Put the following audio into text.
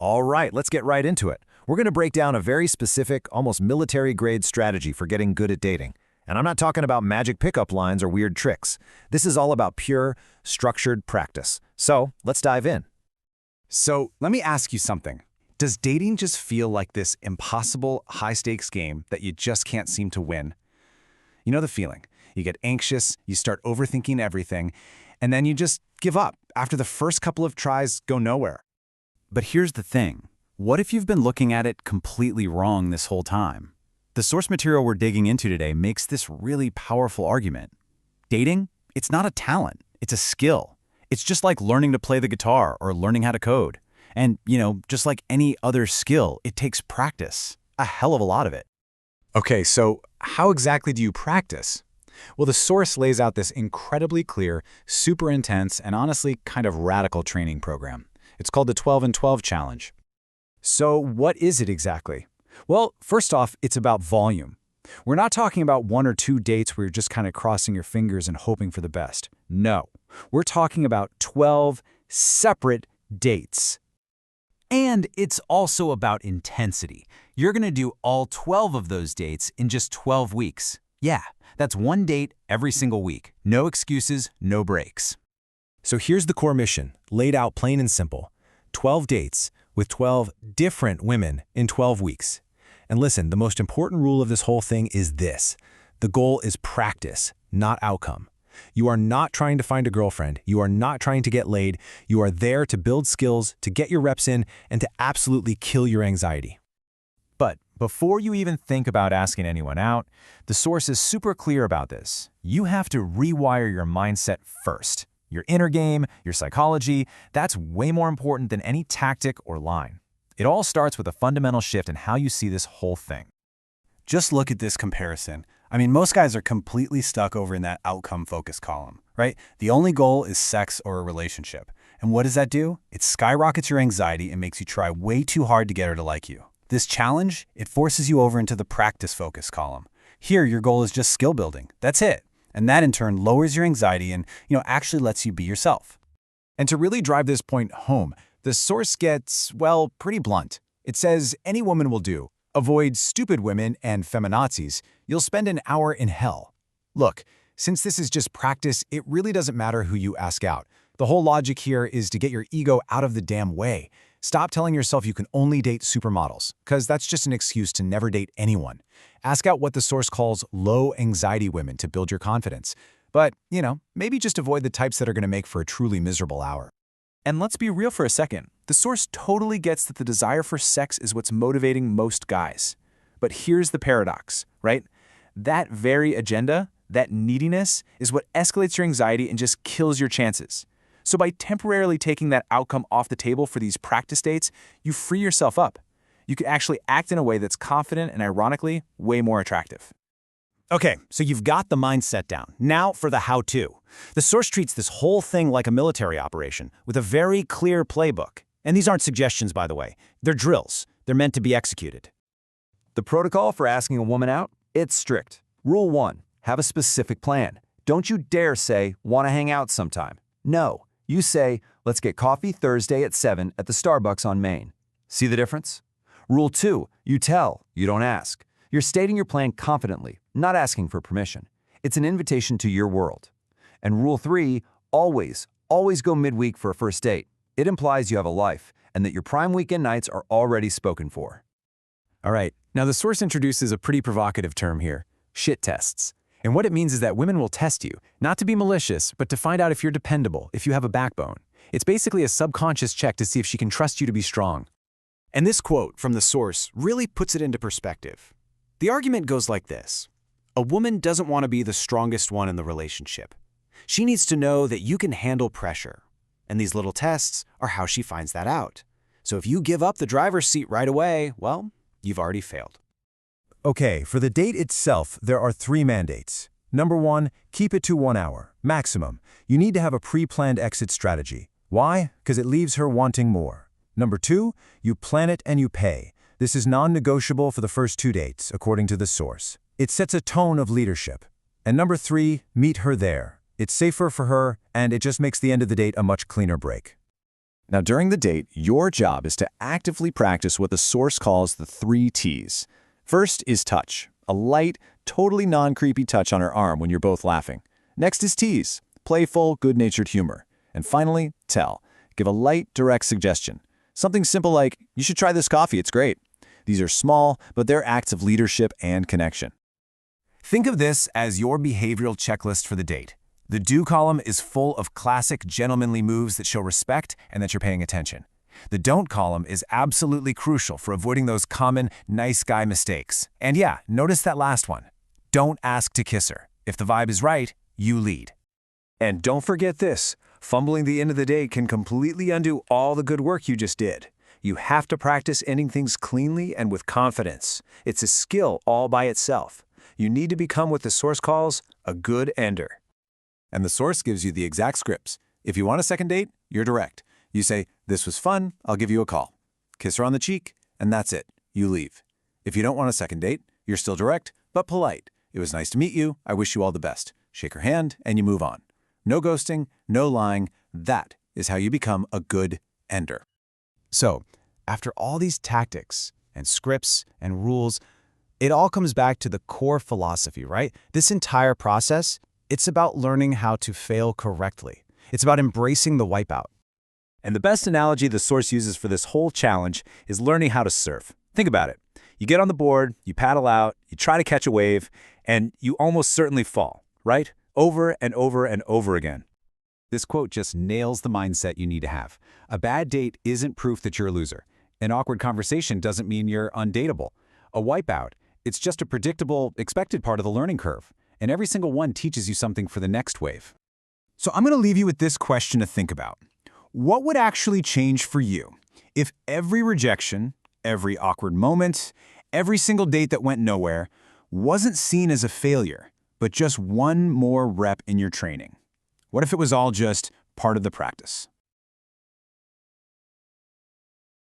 All right, let's get right into it. We're going to break down a very specific, almost military-grade strategy for getting good at dating. And I'm not talking about magic pickup lines or weird tricks. This is all about pure, structured practice. So, let's dive in. So let me ask you something. Does dating just feel like this impossible, high-stakes game that you just can't seem to win? You know the feeling. You get anxious, you start overthinking everything, and then you just give up after the first couple of tries go nowhere. But here's the thing. What if you've been looking at it completely wrong this whole time? The source material we're digging into today makes this really powerful argument. Dating, it's not a talent, it's a skill. It's just like learning to play the guitar or learning how to code. And, just like any other skill, it takes practice, a hell of a lot of it. Okay, so how exactly do you practice? Well, the source lays out this incredibly clear, super intense, and honestly kind of radical training program. It's called the 12 and 12 Challenge. So what is it exactly? Well, first off, it's about volume. We're not talking about 1 or 2 dates where you're just kind of crossing your fingers and hoping for the best. No, we're talking about 12 separate dates. And it's also about intensity. You're going to do all 12 of those dates in just 12 weeks. Yeah, that's 1 date every single week. No excuses, no breaks. So here's the core mission, laid out plain and simple. 12 dates with 12 different women in 12 weeks. And listen, the most important rule of this whole thing is this. The goal is practice, not outcome. You are not trying to find a girlfriend. You are not trying to get laid. You are there to build skills, to get your reps in, and to absolutely kill your anxiety. But before you even think about asking anyone out, the source is super clear about this. You have to rewire your mindset first. Your inner game, your psychology, that's way more important than any tactic or line. It all starts with a fundamental shift in how you see this whole thing. Just look at this comparison. I mean, most guys are completely stuck over in that outcome-focused column, right? The only goal is sex or a relationship. And what does that do? It skyrockets your anxiety and makes you try way too hard to get her to like you. This challenge, it forces you over into the practice-focused column. Here, your goal is just skill building. That's it. And that in turn lowers your anxiety and, actually lets you be yourself. And to really drive this point home, the source gets, well, pretty blunt. It says any woman will do. Avoid stupid women and feminazis. You'll spend an hour in hell. Look, since this is just practice, it really doesn't matter who you ask out. The whole logic here is to get your ego out of the damn way. Stop telling yourself you can only date supermodels, because that's just an excuse to never date anyone. Ask out what the source calls low-anxiety women to build your confidence. But, maybe just avoid the types that are going to make for a truly miserable hour. And let's be real for a second. The source totally gets that the desire for sex is what's motivating most guys. But here's the paradox, right? That very agenda, that neediness, is what escalates your anxiety and just kills your chances. So by temporarily taking that outcome off the table for these practice dates, you free yourself up. You can actually act in a way that's confident and, ironically, way more attractive. Okay, so you've got the mindset down. Now for the how-to. The source treats this whole thing like a military operation with a very clear playbook. And these aren't suggestions, by the way. They're drills. They're meant to be executed. The protocol for asking a woman out? It's strict. Rule 1, have a specific plan. Don't you dare say, want to hang out sometime. No, you say, let's get coffee Thursday at 7 at the Starbucks on Main. See the difference? Rule 2, you tell, you don't ask. You're stating your plan confidently, not asking for permission. It's an invitation to your world. And Rule 3, always go midweek for a first date. It implies you have a life and that your prime weekend nights are already spoken for. All right, now the source introduces a pretty provocative term here, shit tests. And what it means is that women will test you, not to be malicious, but to find out if you're dependable, if you have a backbone. It's basically a subconscious check to see if she can trust you to be strong. And this quote from the source really puts it into perspective. The argument goes like this. A woman doesn't want to be the strongest one in the relationship. She needs to know that you can handle pressure. And these little tests are how she finds that out. So if you give up the driver's seat right away, well, you've already failed. Okay, for the date itself, there are 3 mandates. Number 1, keep it to 1 hour, maximum. You need to have a pre-planned exit strategy. Why? Because it leaves her wanting more. Number 2, you plan it and you pay. This is non-negotiable for the first 2 dates, according to the source. It sets a tone of leadership. And number 3, meet her there. It's safer for her, and it just makes the end of the date a much cleaner break. Now, during the date, your job is to actively practice what the source calls the 3 T's. First is touch, a light, totally non-creepy touch on her arm when you're both laughing. Next is tease, playful, good-natured humor. And finally, tell. Give a light, direct suggestion. Something simple like, you should try this coffee, it's great. These are small, but they're acts of leadership and connection. Think of this as your behavioral checklist for the date. The do column is full of classic gentlemanly moves that show respect and that you're paying attention. The don't column is absolutely crucial for avoiding those common nice guy mistakes. And yeah, notice that last one. Don't ask to kiss her. If the vibe is right, you lead. And don't forget this, fumbling the end of the date can completely undo all the good work you just did. You have to practice ending things cleanly and with confidence. It's a skill all by itself. You need to become what the source calls a good ender. And the source gives you the exact scripts. If you want a second date, you're direct. You say, this was fun, I'll give you a call. Kiss her on the cheek, and that's it. You leave. If you don't want a second date, you're still direct, but polite. It was nice to meet you, I wish you all the best. Shake her hand, and you move on. No ghosting, no lying. That is how you become a good ender. So, after all these tactics and scripts and rules, it all comes back to the core philosophy, right? This entire process, it's about learning how to fail correctly. It's about embracing the wipeout. And the best analogy the source uses for this whole challenge is learning how to surf. Think about it. You get on the board, you paddle out, you try to catch a wave, and you almost certainly fall, right? Over and over and over again. This quote just nails the mindset you need to have. A bad date isn't proof that you're a loser. An awkward conversation doesn't mean you're undateable. A wipeout, it's just a predictable, expected part of the learning curve. And every single one teaches you something for the next wave. So I'm going to leave you with this question to think about. What would actually change for you if every rejection, every awkward moment, every single date that went nowhere wasn't seen as a failure, but just one more rep in your training? What if it was all just part of the practice?